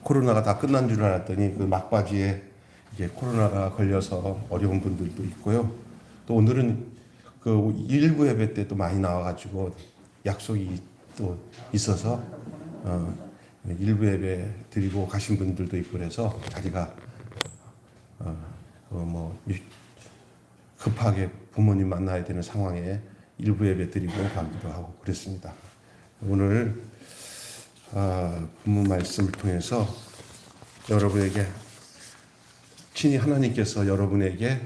코로나가 다 끝난 줄 알았더니 그 막바지에 이제 코로나가 걸려서 어려운 분들도 있고요. 또 오늘은 그 일부 예배 때 또 많이 나와가지고 약속이 또 있어서 일부 예배 드리고 가신 분들도 있고 그래서 자리가 급하게 부모님 만나야 되는 상황에 일부 예배 드리고 가기도 하고 그랬습니다. 오늘 본문 말씀을 통해서 여러분에게 친히 하나님께서 여러분에게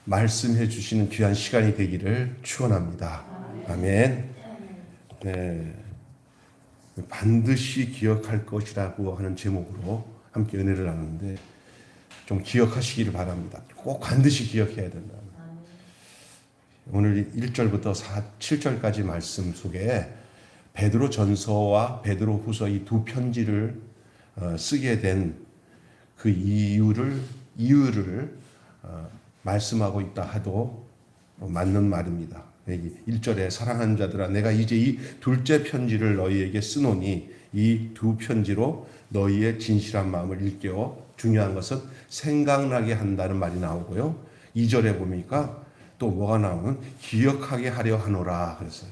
말씀해 주시는 귀한 시간이 되기를 축원합니다. 아멘. 네, 반드시 기억할 것이라고 하는 제목으로 함께 은혜를 나누는데 좀 기억하시기를 바랍니다. 꼭 반드시 기억해야 된다. 오늘 1절부터 7절까지 말씀 속에 베드로 전서와 베드로 후서 이 두 편지를 쓰게 된 그 이유를 말씀하고 있다 하도 맞는 말입니다. 1절에 사랑하는 자들아 내가 이제 이 둘째 편지를 너희에게 쓰노니 이 두 편지로 너희의 진실한 마음을 일깨워 중요한 것은 생각나게 한다는 말이 나오고요. 2절에 보니까 또 뭐가 나오는 기억하게 하려 하노라 그랬어요.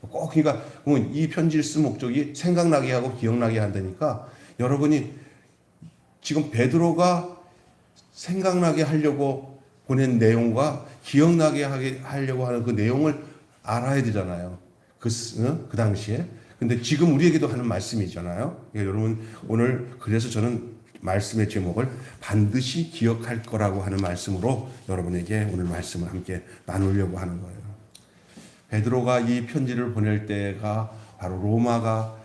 꼭 그러니까 이 편지를 쓴 목적이 생각나게 하고 기억나게 한다니까 여러분이 지금 베드로가 생각나게 하려고 보낸 내용과 기억나게 하려고 하는 그 내용을 알아야 되잖아요. 그 당시에. 근데 지금 우리에게도 하는 말씀이잖아요. 그러니까 여러분 오늘 그래서 저는 말씀의 제목을 반드시 기억할 거라고 하는 말씀으로 여러분에게 오늘 말씀을 함께 나누려고 하는 거예요. 베드로가 이 편지를 보낼 때가 바로 로마가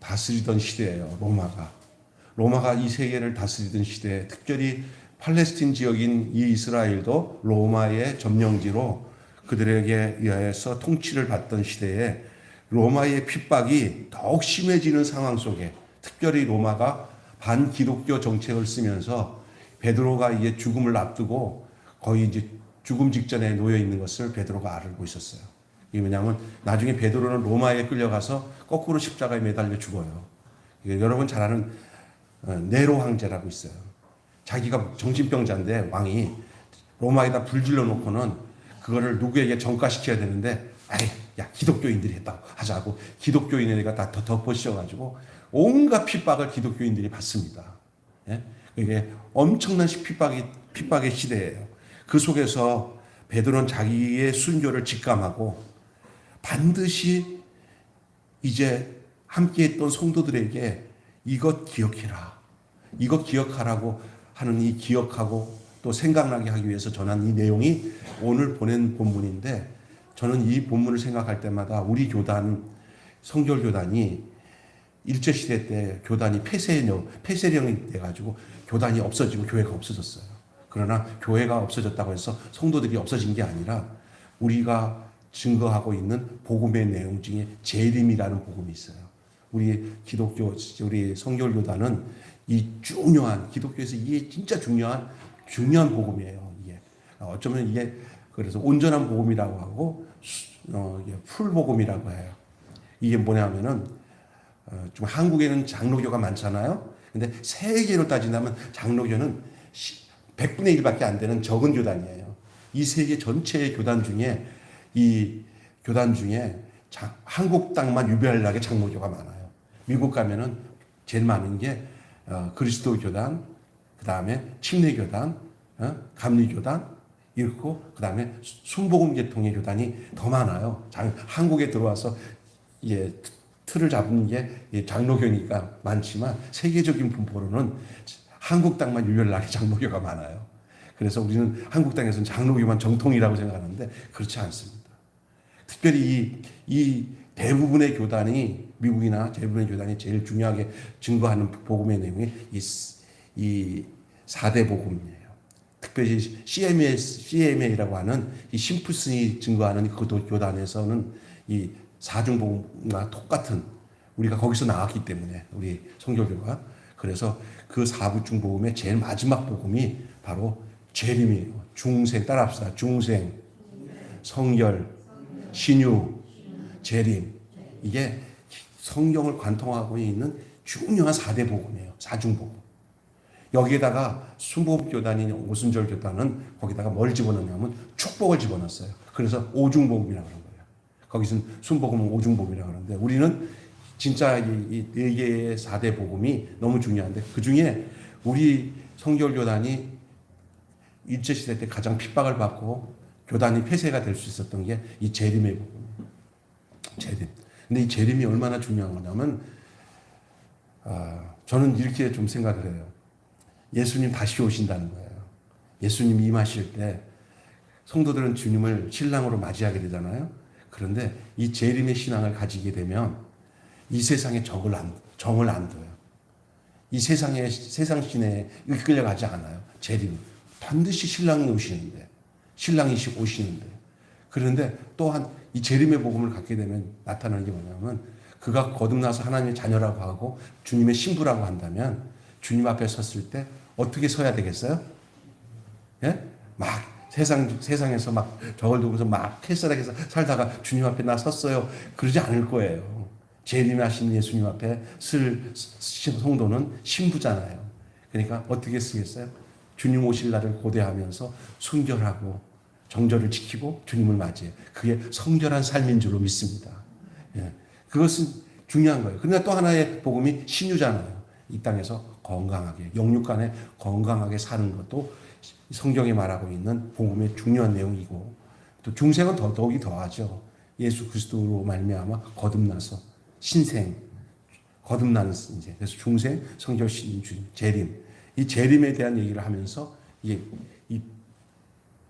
다스리던 시대예요. 로마가 이 세계를 다스리던 시대에 특별히 팔레스틴 지역인 이 이스라엘도 로마의 점령지로 그들에게 의해서 통치를 받던 시대에 로마의 핍박이 더욱 심해지는 상황 속에 특별히 로마가 반기독교 정책을 쓰면서 베드로가 이제 죽음을 앞두고 거의 이제 죽음 직전에 놓여 있는 것을 베드로가 알고 있었어요. 이게 왜냐하면 나중에 베드로는 로마에 끌려가서 거꾸로 십자가에 매달려 죽어요. 여러분 잘 아는 네로 황제라고 있어요. 자기가 정신병자인데 왕이 로마에다 불질러 놓고는 그거를 누구에게 전가시켜야 되는데 야 기독교인들이 했다고 하자고 기독교인에게 다 덮어씌워가지고 온갖 핍박을 기독교인들이 받습니다. 예? 이게 엄청난 핍박의 시대예요. 그 속에서 베드로는 자기의 순교를 직감하고 반드시 이제 함께했던 성도들에게 이것 기억해라. 이것 기억하라고 하는 이 기억하고 또 생각나게 하기 위해서 전한 이 내용이 오늘 보낸 본문인데 저는 이 본문을 생각할 때마다 우리 교단, 성결교단이 일제시대 때 교단이 폐쇄령이 돼가지고 교단이 없어지고 교회가 없어졌어요. 그러나 교회가 없어졌다고 해서 성도들이 없어진 게 아니라 우리가 증거하고 있는 복음의 내용 중에 재림이라는 복음이 있어요. 우리 성결교단은 이 중요한 기독교에서 이게 진짜 중요한 복음이에요. 이게 어쩌면 이게 그래서 온전한 복음이라고 하고 풀 복음이라고 해요. 이게 뭐냐면은 좀 한국에는 장로교가 많잖아요. 근데 세계로 따진다면 장로교는 100분의 1밖에 안 되는 적은 교단이에요. 이 세계 전체의 교단 중에 한국 땅만 유별나게 장로교가 많아요. 미국 가면은 제일 많은 게 그리스도 교단, 그 다음에 침례교단, 감리교단, 이렇고 그 다음에 순복음 계통의 교단이 더 많아요. 한국에 들어와서 틀을 잡은 게 장로교니까 많지만 세계적인 분포로는 한국 땅만 유별나게 장로교가 많아요. 그래서 우리는 한국 땅에서는 장로교만 정통이라고 생각하는데 그렇지 않습니다. 특별히 이 대부분의 교단이 미국이나 대부분의 교단이 제일 중요하게 증거하는 복음의 내용이 이 4대 복음이에요. 특별히 CMA라고 하는 이 심플슨이 증거하는 그 교단에서는 이 사중복음과 똑같은 우리가 거기서 나왔기 때문에 우리 성결교가 그래서 그 사부중 복음의 제일 마지막 복음이 바로 재림이에요. 중생 따라합시다. 중생, 성결, 신유, 재림. 이게 성경을 관통하고 있는 중요한 4대 복음이에요. 사중복음. 여기에다가 순복음교단이 오순절교단은 거기다가 뭘 집어넣냐면 축복을 집어넣었어요. 그래서 오중복음이라고 그런 거예요. 거기서는 순복음은 오중복음이라고 그러는데 우리는 진짜 이 4개의 4대 복음이 너무 중요한데 그 중에 우리 성결교단이 일제시대 때 가장 핍박을 받고 교단이 폐쇄가 될 수 있었던 게 이 재림의 복음. 재림. 근데 이 재림이 얼마나 중요한 거냐면 저는 이렇게 좀 생각을 해요. 예수님 다시 오신다는 거예요. 예수님 임하실 때 성도들은 주님을 신랑으로 맞이하게 되잖아요. 그런데 이 재림의 신앙을 가지게 되면 이 세상에 정을 안 둬요. 이 세상 신에 이끌려가지 않아요. 재림. 반드시 신랑이 오시는데, 신랑이 오시는데. 그런데 또한 이 재림의 복음을 갖게 되면 나타나는 게 뭐냐면 그가 거듭나서 하나님의 자녀라고 하고 주님의 신부라고 한다면 주님 앞에 섰을 때 어떻게 서야 되겠어요? 예? 막 세상에서 막 저걸 두고서 막 캐스하게 살다가 주님 앞에 나 섰어요. 그러지 않을 거예요. 재림하신 예수님 앞에 쓸 성도는 신부잖아요. 그러니까 어떻게 쓰겠어요? 주님 오실 날을 고대하면서 순결하고 정절을 지키고 주님을 맞이해요. 그게 성결한 삶인 줄로 믿습니다. 예. 그것은 중요한 거예요. 그러나 또 하나의 복음이 신유잖아요. 이 땅에서 건강하게, 영육간에 건강하게 사는 것도 성경에 말하고 있는 복음의 중요한 내용이고 또 중생은 더욱이 더하죠. 예수 그리스도로 말미암아 거듭나서 신생, 거듭나는 이제 그래서 중생, 성결, 신주, 재림. 이 재림에 대한 얘기를 하면서 이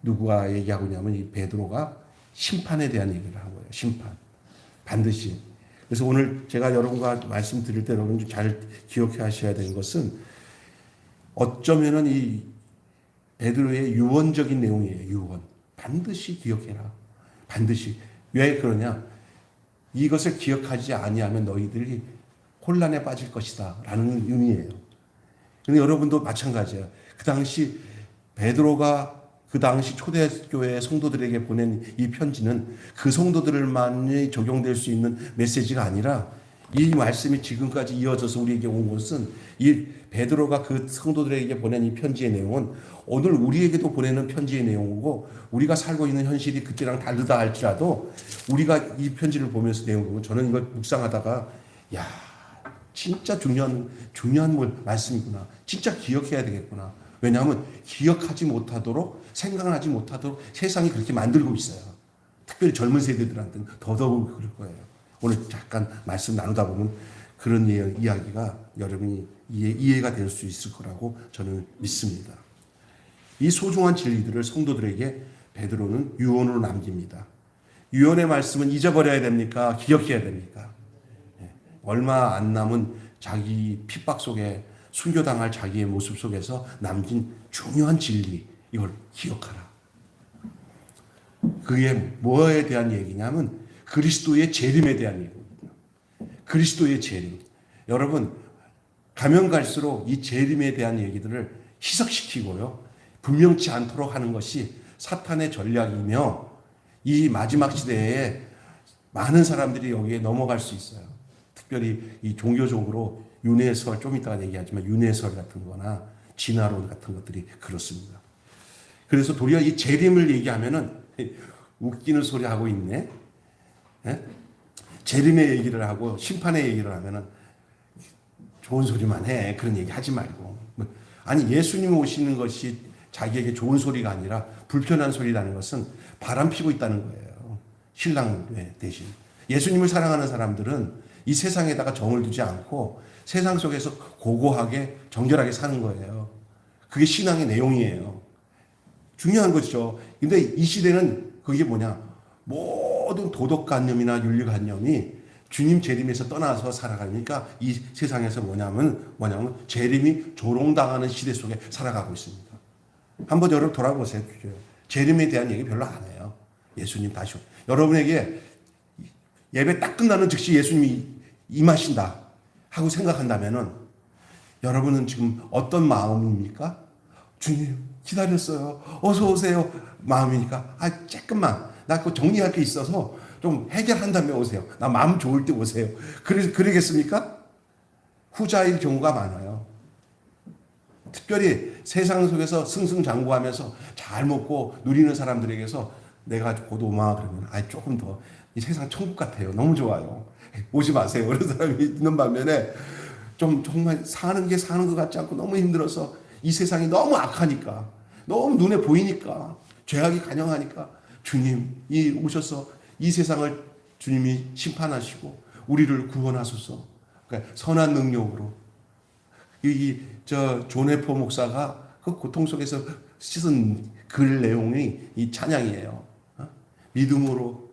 누구가 얘기하고 있냐면 이 베드로가 심판에 대한 얘기를 한 거예요. 심판. 반드시. 그래서 오늘 제가 여러분과 말씀드릴 때 여러분 잘 기억해 하셔야 되는 것은 어쩌면은 이 베드로의 유언적인 내용이에요. 유언. 반드시 기억해라. 반드시. 왜 그러냐? 이것을 기억하지 아니하면 너희들이 혼란에 빠질 것이다. 라는 의미예요. 근데 여러분도 마찬가지예요. 그 당시 베드로가 그 당시 초대교회 성도들에게 보낸 이 편지는 그 성도들만이 적용될 수 있는 메시지가 아니라 이 말씀이 지금까지 이어져서 우리에게 온 것은 이 베드로가 그 성도들에게 보낸 이 편지의 내용은 오늘 우리에게도 보내는 편지의 내용이고 우리가 살고 있는 현실이 그때랑 다르다 할지라도 우리가 이 편지를 보면서 내용을 보면 저는 이걸 묵상하다가 야 진짜 중요한 말씀이구나. 진짜 기억해야 되겠구나. 왜냐하면 기억하지 못하도록 생각하지 못하도록 세상이 그렇게 만들고 있어요. 특별히 젊은 세대들한테는 더더욱 그럴 거예요. 오늘 잠깐 말씀 나누다 보면 그런 이야기가 여러분이 이해가 될 수 있을 거라고 저는 믿습니다. 이 소중한 진리들을 성도들에게 베드로는 유언으로 남깁니다. 유언의 말씀은 잊어버려야 됩니까? 기억해야 됩니까? 얼마 안 남은 자기 핍박 속에 순교당할 자기의 모습 속에서 남긴 중요한 진리, 이걸 기억하라. 그게 뭐에 대한 얘기냐면 그리스도의 재림에 대한 얘기입니다. 그리스도의 재림. 여러분 가면 갈수록 이 재림에 대한 얘기들을 희석시키고요. 분명치 않도록 하는 것이 사탄의 전략이며 이 마지막 시대에 많은 사람들이 여기에 넘어갈 수 있어요. 특별히 이 종교적으로 윤회설, 좀 이따가 얘기하지만 윤회설 같은 거나 진화론 같은 것들이 그렇습니다. 그래서 도리어 이 재림을 얘기하면은 웃기는 소리 하고 있네. 예? 재림의 얘기를 하고 심판의 얘기를 하면은 좋은 소리만 해. 그런 얘기 하지 말고. 아니, 예수님 오시는 것이 자기에게 좋은 소리가 아니라 불편한 소리라는 것은 바람 피고 있다는 거예요. 신랑 대신. 예수님을 사랑하는 사람들은 이 세상에다가 정을 두지 않고 세상 속에서 고고하게 정결하게 사는 거예요. 그게 신앙의 내용이에요. 중요한 것이죠. 근데 이 시대는 그게 뭐냐? 모든 도덕관념이나 윤리관념이 주님 재림에서 떠나서 살아가니까 이 세상에서 뭐냐면 재림이 조롱당하는 시대 속에 살아가고 있습니다. 한번 여러분 돌아보세요. 재림에 대한 얘기 별로 안 해요. 예수님 다시 여러분에게 예배 딱 끝나는 즉시 예수님이 임하신다 하고 생각한다면은 여러분은 지금 어떤 마음입니까? 주님 기다렸어요. 어서 오세요. 마음이니까 조금만 나 그거 정리할 게 있어서 좀 해결한 다음에 오세요. 나 마음 좋을 때 오세요. 그러겠습니까? 후자일 경우가 많아요. 특별히 세상 속에서 승승장구하면서 잘 먹고 누리는 사람들에게서 내가 곧 오마 그러면 조금 더 이 세상 천국 같아요. 너무 좋아요. 오지 마세요. 그런 사람이 있는 반면에 좀 정말 사는 게 사는 것 같지 않고 너무 힘들어서 이 세상이 너무 악하니까 너무 눈에 보이니까 죄악이 간영하니까 주님이 오셔서 이 세상을 주님이 심판하시고 우리를 구원하소서. 그러니까 선한 능력으로 존 해퍼 목사가 그 고통 속에서 쓰은 글 내용이 이 찬양이에요. 믿음으로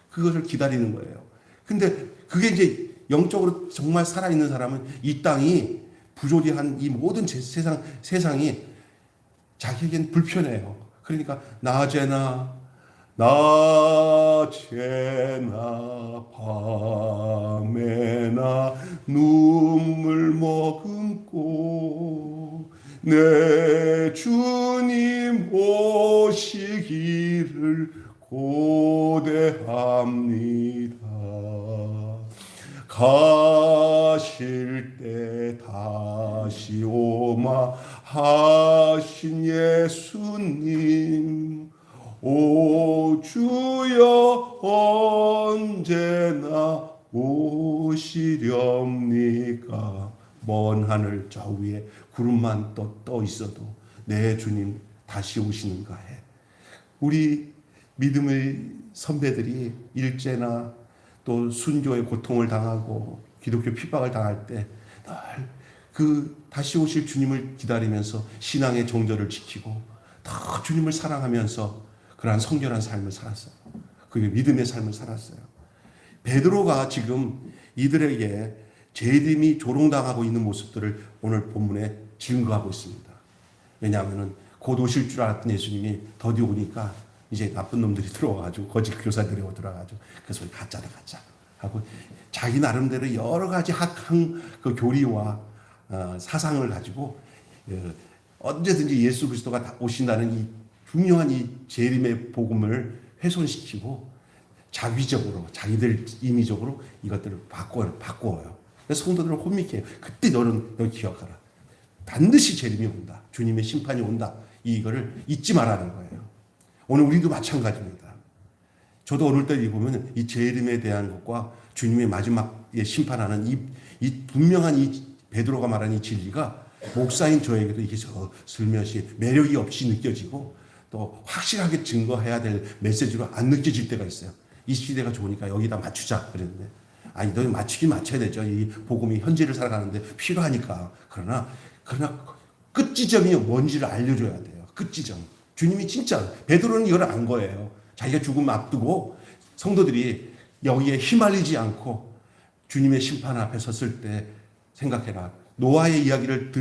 그것을 기다리는 거예요. 근데 그게 이제 영적으로 정말 살아있는 사람은 이 땅이 부조리한 이 모든 세상이 자기에겐 불편해요. 그러니까 낮에나 밤에나 눈물 머금고 내 주님 오시기를 고대합니다. 가실 때 다시 오마 하신 예수님 오 주여 언제나 오시렵니까. 먼 하늘 저 위에 구름만 떠 있어도 내 주님 다시 오시는가 해. 우리 믿음의 선배들이 일제나 또 순교의 고통을 당하고 기독교 핍박을 당할 때 늘 그 다시 오실 주님을 기다리면서 신앙의 정절을 지키고 더 주님을 사랑하면서 그러한 성결한 삶을 살았어요. 그게 믿음의 삶을 살았어요. 베드로가 지금 이들에게 재림이 조롱당하고 있는 모습들을 오늘 본문에 증거하고 있습니다. 왜냐하면 곧 오실 줄 알았던 예수님이 더디 오니까 이제 나쁜 놈들이 들어와가지고 거짓 교사들이 들어와가지고 그래서 가짜다 가짜 하고 자기 나름대로 여러 가지 그 교리와 사상을 가지고 언제든지 예수 그리스도가 오신다는 이 분명한 이 재림의 복음을 훼손시키고 자기적으로 자기들 임의적으로 이것들을 바꿔요. 그래서 성도들을 혼미케 해요. 그때 너는 기억하라. 반드시 재림이 온다. 주님의 심판이 온다. 이거를 잊지 말라는 거예요. 오늘 우리도 마찬가지입니다. 저도 어느 때 보면 이 재림에 대한 것과 주님의 마지막에 심판하는 이 분명한 이 베드로가 말하는 이 진리가 목사인 저에게도 이게 슬며시 매력이 없이 느껴지고 또 확실하게 증거해야 될 메시지로 안 느껴질 때가 있어요. 이 시대가 좋으니까 여기다 맞추자 그랬는데 아니 너 맞추긴 맞춰야 되죠. 이 복음이 현재를 살아가는데 필요하니까. 그러나 끝지점이 뭔지를 알려줘야 돼요. 끝지점. 주님이 진짜 베드로는 이걸 안 거예요. 자기가 죽음 앞두고 성도들이 여기에 휘말리지 않고 주님의 심판 앞에 섰을 때 생각해라. 노아의 이야기를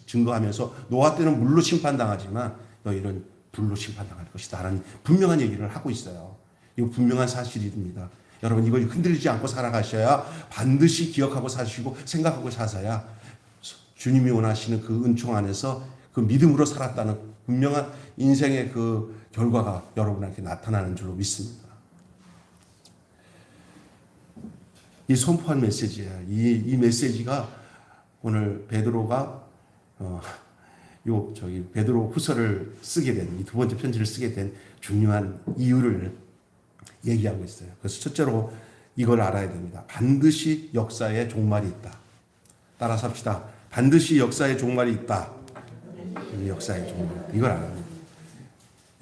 증거하면서 노아 때는 물로 심판당하지만 너희는 불로 심판당할 것이다 라는 분명한 얘기를 하고 있어요. 이거 분명한 사실입니다. 여러분 이걸 흔들리지 않고 살아가셔야 반드시 기억하고 사시고 생각하고 사셔야 주님이 원하시는 그 은총 안에서 그 믿음으로 살았다는 분명한 인생의 그 결과가 여러분에게 나타나는 줄로 믿습니다. 이 선포한 메시지예요. 이 메시지가 오늘 베드로가 베드로 후서를 쓰게 된 이 두 번째 편지를 쓰게 된 중요한 이유를 얘기하고 있어요. 그래서 첫째로 이걸 알아야 됩니다. 반드시 역사의 종말이 있다. 따라서 합시다. 반드시 역사의 종말이 있다. 역사의 종말. 이걸 알아야 됩니다.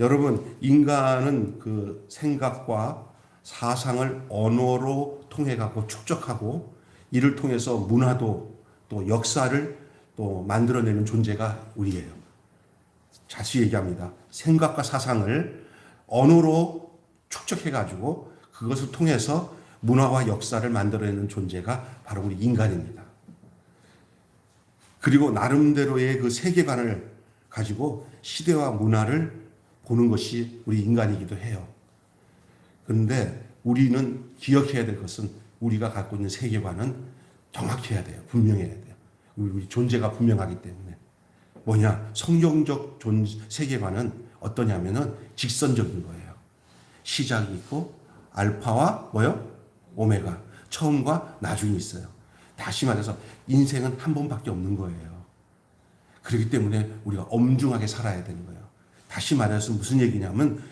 여러분, 인간은 그 생각과 사상을 언어로 통해 갖고 축적하고 이를 통해서 문화도 또 역사를 또 만들어내는 존재가 우리예요. 다시 얘기합니다. 생각과 사상을 언어로 축적해 가지고 그것을 통해서 문화와 역사를 만들어내는 존재가 바로 우리 인간입니다. 그리고 나름대로의 그 세계관을 가지고 시대와 문화를 보는 것이 우리 인간이기도 해요. 그런데 우리는 기억해야 될 것은 우리가 갖고 있는 세계관은 정확해야 돼요. 분명해야 돼요. 우리 존재가 분명하기 때문에. 뭐냐? 성경적 세계관은 어떠냐면은 직선적인 거예요. 시작이 있고 알파와 오메가, 처음과 나중이 있어요. 다시 말해서 인생은 한 번밖에 없는 거예요. 그렇기 때문에 우리가 엄중하게 살아야 되는 거예요. 다시 말해서 무슨 얘기냐면,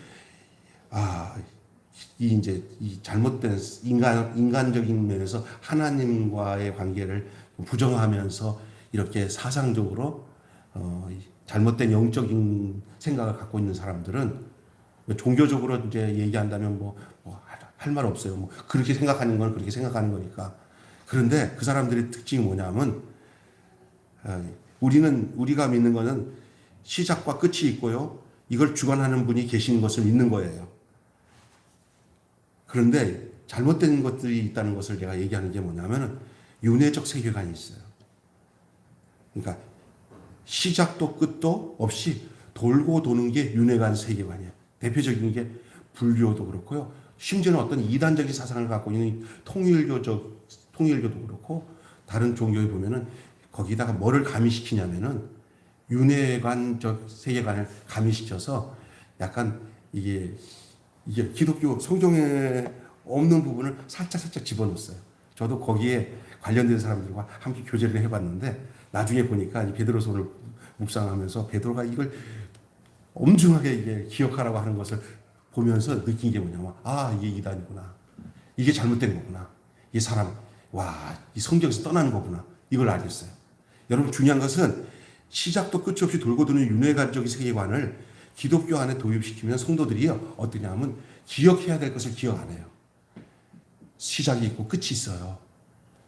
이 잘못된 인간적인 면에서 하나님과의 관계를 부정하면서 이렇게 사상적으로 잘못된 영적인 생각을 갖고 있는 사람들은 종교적으로 이제 얘기한다면 할 말 없어요. 그렇게 생각하는 건 그렇게 생각하는 거니까. 그런데 그 사람들의 특징이 뭐냐면, 우리가 믿는 거는 시작과 끝이 있고요. 이걸 주관하는 분이 계신 것을 믿는 거예요. 그런데 잘못된 것들이 있다는 것을 제가 얘기하는 게 뭐냐면 윤회적 세계관이 있어요. 그러니까 시작도 끝도 없이 돌고 도는 게 윤회관 세계관이에요. 대표적인 게 불교도 그렇고요. 심지어는 어떤 이단적인 사상을 갖고 있는 통일교도 그렇고 다른 종교에 보면은 거기다가 뭐를 가미시키냐면은 윤회관적 세계관을 가미시켜서 약간 이게 기독교 성경에 없는 부분을 살짝 집어넣었어요. 저도 거기에 관련된 사람들과 함께 교제를 해봤는데 나중에 보니까 베드로서를 묵상하면서 베드로가 이걸 엄중하게 이게 기억하라고 하는 것을 보면서 느낀 게 뭐냐면 이게 이단이구나. 이게 잘못된 거구나. 이 사람 이 성경에서 떠나는 거구나. 이걸 알겠어요. 여러분 중요한 것은 시작도 끝이 없이 돌고 도는 윤회관적인 세계관을 기독교 안에 도입시키면 성도들이요 어떠냐 하면 기억해야 될 것을 기억 안 해요. 시작이 있고 끝이 있어요.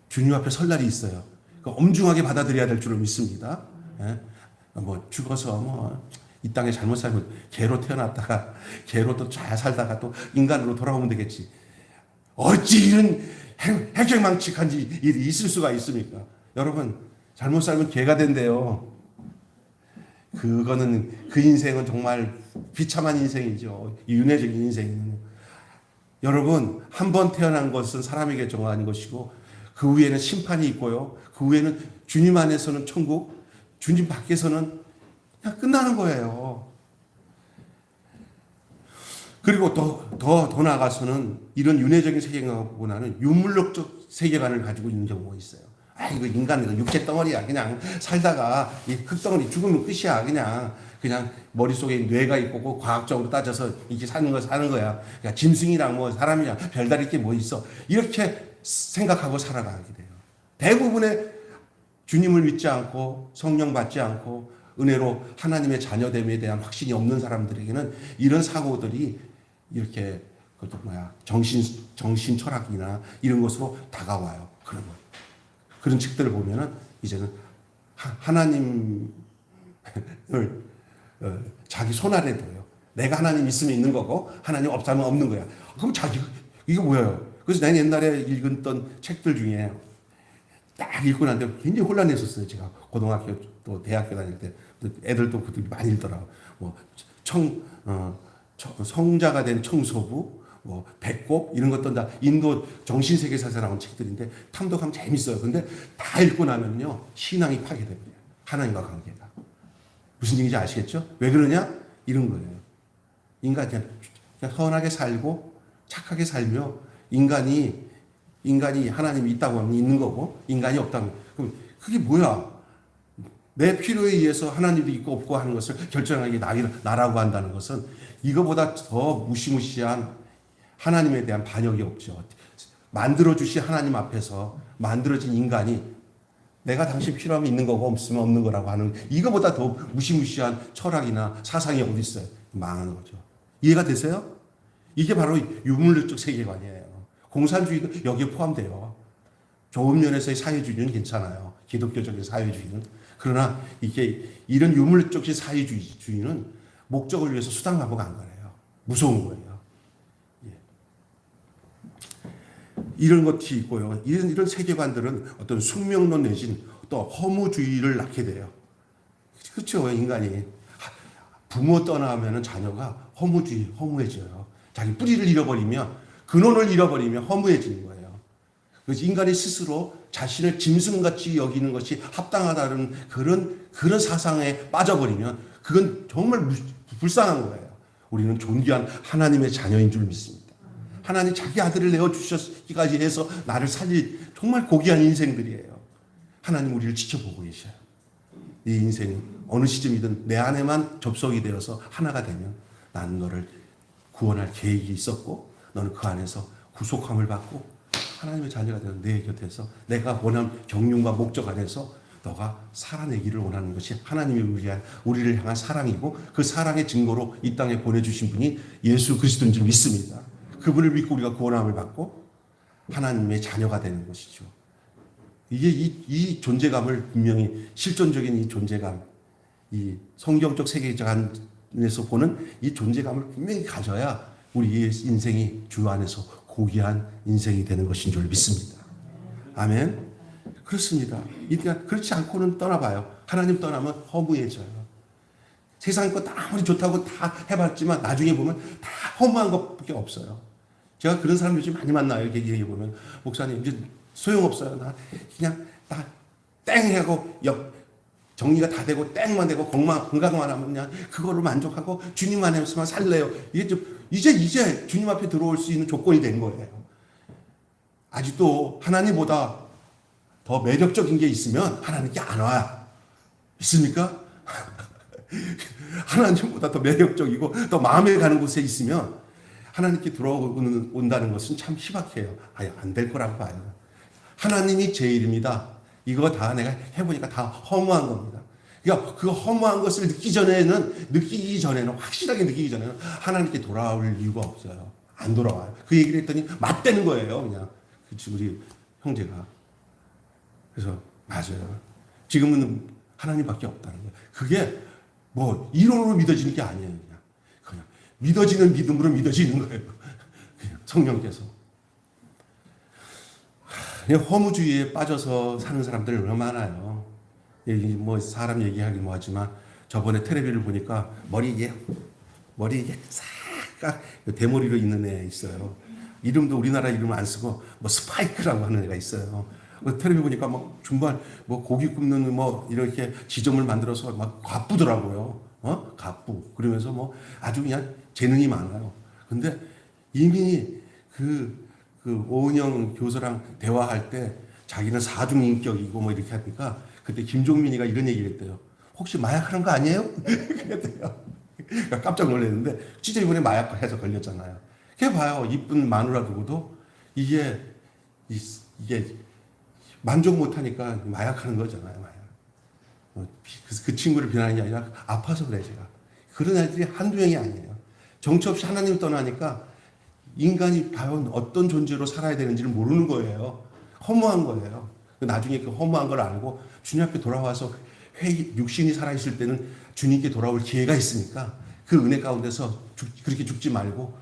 주님 앞에 설 날이 있어요. 그러니까 엄중하게 받아들여야 될 줄을 믿습니다. 죽어서 이 땅에 잘못 살면 개로 태어났다가 개로 또 잘 살다가 또 인간으로 돌아오면 되겠지. 어찌 이런 해결망측한 일이 있을 수가 있습니까? 여러분 잘못 살면 개가 된대요. 그거는 그 인생은 정말 비참한 인생이죠. 윤회적인 인생은. 여러분 한 번 태어난 것은 사람에게 정한 것이고 그 위에는 심판이 있고요. 그 위에는 주님 안에서는 천국, 주님 밖에서는 그냥 끝나는 거예요. 그리고 더 나아가서는 이런 윤회적인 세계관보다는 유물론적 세계관을 가지고 있는 경우가 있어요. 이거 인간은 육체 덩어리야. 그냥 살다가 이 흙덩어리 죽으면 끝이야. 그냥 머릿속에 뇌가 있고 과학적으로 따져서 이렇게 사는 거야. 그러니까 짐승이랑 사람이랑 별다를 게 뭐 있어. 이렇게 생각하고 살아가게 돼요. 대부분의 주님을 믿지 않고 성령 받지 않고 은혜로 하나님의 자녀됨에 대한 확신이 없는 사람들에게는 이런 사고들이 이렇게 정신 철학이나 이런 것으로 다가와요. 그런 책들을 보면은 이제는 하나님을 자기 손 아래 둬요. 내가 하나님 있으면 있는 거고 하나님 없다면 없는 거야. 그럼 이게 뭐예요? 그래서 내가 옛날에 읽었던 책들 중에 딱 읽고 난 뒤에 굉장히 혼란했었어요. 제가 고등학교 또 대학교 다닐 때 애들도 그들이 많이 읽더라고. 성자가 된 청소부, 배꼽 이런 것도 다 인도 정신세계사에서 나온 책들인데 탐독하면 재밌어요. 근데 다 읽고 나면요 신앙이 파괴됩니다. 하나님과 관계가 무슨 얘기인지 아시겠죠? 왜 그러냐? 이런 거예요. 인간 그냥 선하게 살고 착하게 살며 인간이 하나님이 있다고 하면 있는 거고 인간이 없다고 그럼 그게 뭐야? 내 필요에 의해서 하나님도 있고 없고 하는 것을 결정하게 나라고 한다는 것은 이거보다 더 무시무시한 하나님에 대한 반역이 없죠. 만들어주신 하나님 앞에서 만들어진 인간이 내가 당신 필요하면 있는 거고 없으면 없는 거라고 하는 이거보다 더 무시무시한 철학이나 사상이 어디 있어요? 망하는 거죠. 이해가 되세요? 이게 바로 유물론적 세계관이에요. 공산주의도 여기에 포함돼요. 좋은 면에서의 사회주의는 괜찮아요. 기독교적인 사회주의는. 그러나 이런 유물론적 사회주의는 목적을 위해서 수단 방법 안 가려요. 무서운 거예요. 이런 것이 있고요. 이런 세계관들은 어떤 숙명론 내진 또 허무주의를 낳게 돼요. 그렇죠. 인간이 부모 떠나면 자녀가 허무해져요. 자기 뿌리를 잃어버리면 근원을 잃어버리면 허무해지는 거예요. 그래서 인간이 스스로 자신을 짐승같이 여기는 것이 합당하다는 그런 사상에 빠져버리면 그건 정말 불쌍한 거예요. 우리는 존귀한 하나님의 자녀인 줄 믿습니다. 하나님 자기 아들을 내어주셨기까지 해서 나를 살릴 정말 고귀한 인생들이에요. 하나님 우리를 지켜보고 계셔요. 이 인생이 어느 시점이든 내 안에만 접속이 되어서 하나가 되면 나는 너를 구원할 계획이 있었고 너는 그 안에서 구속함을 받고 하나님의 자녀가 되는 내 곁에서 내가 원하는 경륜과 목적 안에서 너가 살아내기를 원하는 것이 하나님이 우리를 향한 사랑이고 그 사랑의 증거로 이 땅에 보내주신 분이 예수 그리스도인 줄 믿습니다. 그분을 믿고 우리가 구원함을 받고 하나님의 자녀가 되는 것이죠. 이게 이 존재감을 분명히 실존적인 이 존재감, 이 성경적 세계적 안에서 보는 이 존재감을 분명히 가져야 우리의 인생이 주 안에서 고귀한 인생이 되는 것인 줄 믿습니다. 아멘. 그렇습니다. 그러니까 그렇지 않고는 떠나봐요. 하나님 떠나면 허무해져요. 세상 것 아무리 좋다고 다 해봤지만 나중에 보면 다 허무한 것밖에 없어요. 제가 그런 사람 요즘 많이 만나요. 얘기해 보면 목사님 이제 소용없어요. 나 그냥 나 땡 하고 정리가 다 되고 땡만 되고 건강만 하면 그냥 그거로 만족하고 주님 안에서만 살래요. 이게 좀 이제 주님 앞에 들어올 수 있는 조건이 된 거예요. 아직도 하나님보다 더 매력적인 게 있으면 하나님께 안 와요. 있습니까? 하나님보다 더 매력적이고 더 마음에 가는 곳에 있으면 하나님께 들어온다는 것은 참 희박해요. 아예 안 될 거라고 봐요. 하나님이 제일입니다. 이거 다 내가 해보니까 다 허무한 겁니다. 그러니까 그 허무한 것을 느끼기 전에는 확실하게 느끼기 전에는 하나님께 돌아올 이유가 없어요. 안 돌아와요. 그 얘기를 했더니 맞대는 거예요. 그냥 우리 형제가. 그래서 맞아요. 지금은 하나님밖에 없다는 거예요. 그게 뭐 이론으로 믿어지는 게 아니에요. 그냥 믿어지는 믿음으로 믿어지는 거예요. 그냥 성령께서. 허무주의에 빠져서 사는 사람들 얼마나 많아요. 뭐 사람 얘기하기 뭐 하지만 저번에 텔레비를 보니까 머리 싹 대머리로 있는 애 있어요. 이름도 우리나라 이름 안 쓰고 뭐 스파이크라고 하는 애가 있어요. 텔레비 보니까 막 중반 뭐 고기 굽는 뭐 이렇게 지점을 만들어서 막 가쁘더라고요. 가쁘. 그러면서 뭐 아주 그냥 재능이 많아요. 근데 이미 그 오은영 교수랑 대화할 때 자기는 사중인격이고 뭐 이렇게 하니까 그때 김종민이가 이런 얘기를 했대요. 혹시 마약하는 거 아니에요? 그랬대요. 그러니까 깜짝 놀랐는데 진짜 이번에 마약해서 걸렸잖아요. 걔 봐요. 이쁜 마누라 두고도 이게 만족 못하니까 마약하는 거잖아요. 마약. 그 친구를 비난하는 게 아니라 아파서 그래 제가. 그런 애들이 한두 명이 아니에요. 정처 없이 하나님 떠나니까 인간이 과연 어떤 존재로 살아야 되는지를 모르는 거예요. 허무한 거예요. 나중에 그 허무한 걸 알고 주님 앞에 돌아와서 육신이 살아있을 때는 주님께 돌아올 기회가 있으니까 그 은혜 가운데서 그렇게 죽지 말고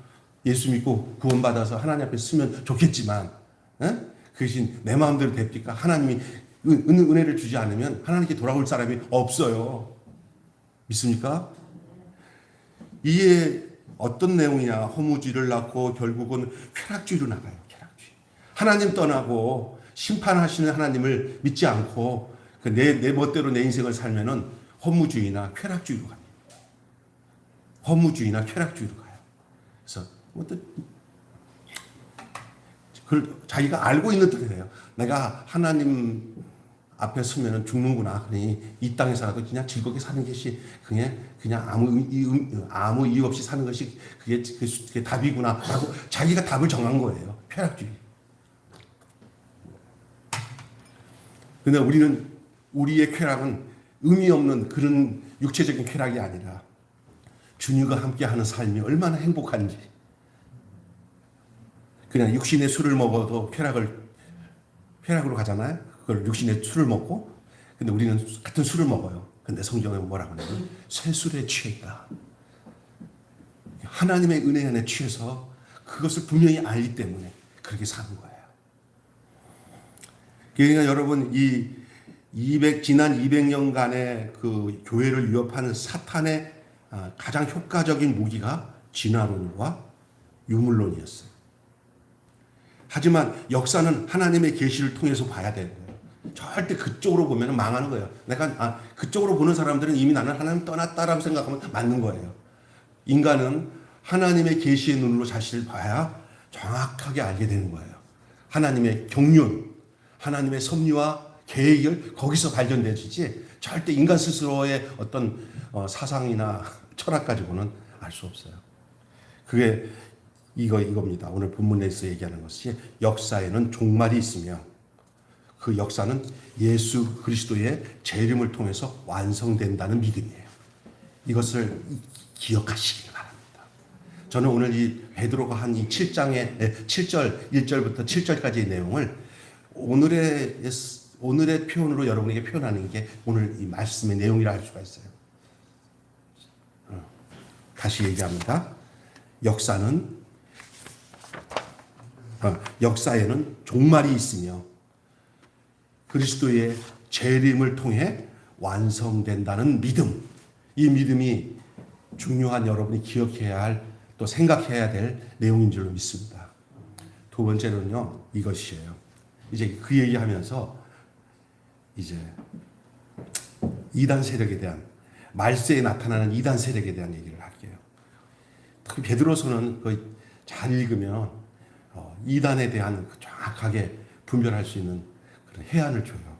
예수 믿고 구원받아서 하나님 앞에 쓰면 좋겠지만 그 대신 내 마음대로 됩니까? 하나님이 은혜를 주지 않으면 하나님께 돌아올 사람이 없어요. 믿습니까? 이게 어떤 내용이냐. 허무주의를 낳고 결국은 쾌락주의로 나가요. 쾌락주의. 하나님 떠나고 심판하시는 하나님을 믿지 않고 내 멋대로 내 인생을 살면은 허무주의나 쾌락주의로 갑니다. 허무주의나 쾌락주의로 가요. 그래서 그걸 자기가 알고 있는 듯해요. 내가 하나님 앞에 서면은 죽는구나. 그러니 이 땅에서라도 그냥 즐겁게 사는 것이 그냥 아무 이유 없이 사는 것이 그게 답이구나. 라고 자기가 답을 정한 거예요. 쾌락주의. 근데 우리의 쾌락은 의미 없는 그런 육체적인 쾌락이 아니라 주님과 함께하는 삶이 얼마나 행복한지. 그냥 육신의 술을 먹어도 쾌락으로 가잖아요. 그걸 육신의 술을 먹고, 근데 우리는 같은 술을 먹어요. 근데 성경은 뭐라고 하냐면 쇠술에 취했다. 하나님의 은혜 안에 취해서 그것을 분명히 알기 때문에 그렇게 사는 거예요. 그러니까 여러분 지난 200년간의 그 교회를 위협하는 사탄의 가장 효과적인 무기가 진화론과 유물론이었어요. 하지만 역사는 하나님의 계시를 통해서 봐야 되는 거예요. 절대 그쪽으로 보면 망하는 거예요. 그쪽으로 보는 사람들은 이미 나는 하나님 떠났다라고 생각하면 맞는 거예요. 인간은 하나님의 계시의 눈으로 자신을 봐야 정확하게 알게 되는 거예요. 하나님의 경륜, 하나님의 섭리와 계획을 거기서 발견되지 절대 인간 스스로의 어떤 사상이나 철학 가지고는 알 수 없어요. 그게 이겁니다. 오늘 본문에서 얘기하는 것이 역사에는 종말이 있으며 그 역사는 예수 그리스도의 재림을 통해서 완성된다는 믿음이에요. 이것을 기억하시기 바랍니다. 저는 오늘 이 베드로가 한 이 7장의 7절 1절부터 7절까지의 내용을 오늘의 표현으로 여러분에게 표현하는 게 오늘 이 말씀의 내용이라 할 수가 있어요. 다시 얘기합니다. 역사에는 종말이 있으며 그리스도의 재림을 통해 완성된다는 믿음. 이 믿음이 중요한 여러분이 기억해야 할 또 생각해야 될 내용인 줄로 믿습니다. 두 번째로는요, 이것이에요. 이제 그 얘기하면서 이제 이단 세력에 대한 말세에 나타나는 이단 세력에 대한 얘기를 할게요. 특히 베드로서는 잘 읽으면 이단에 대한 정확하게 분별할 수 있는 그런 해안을 줘요.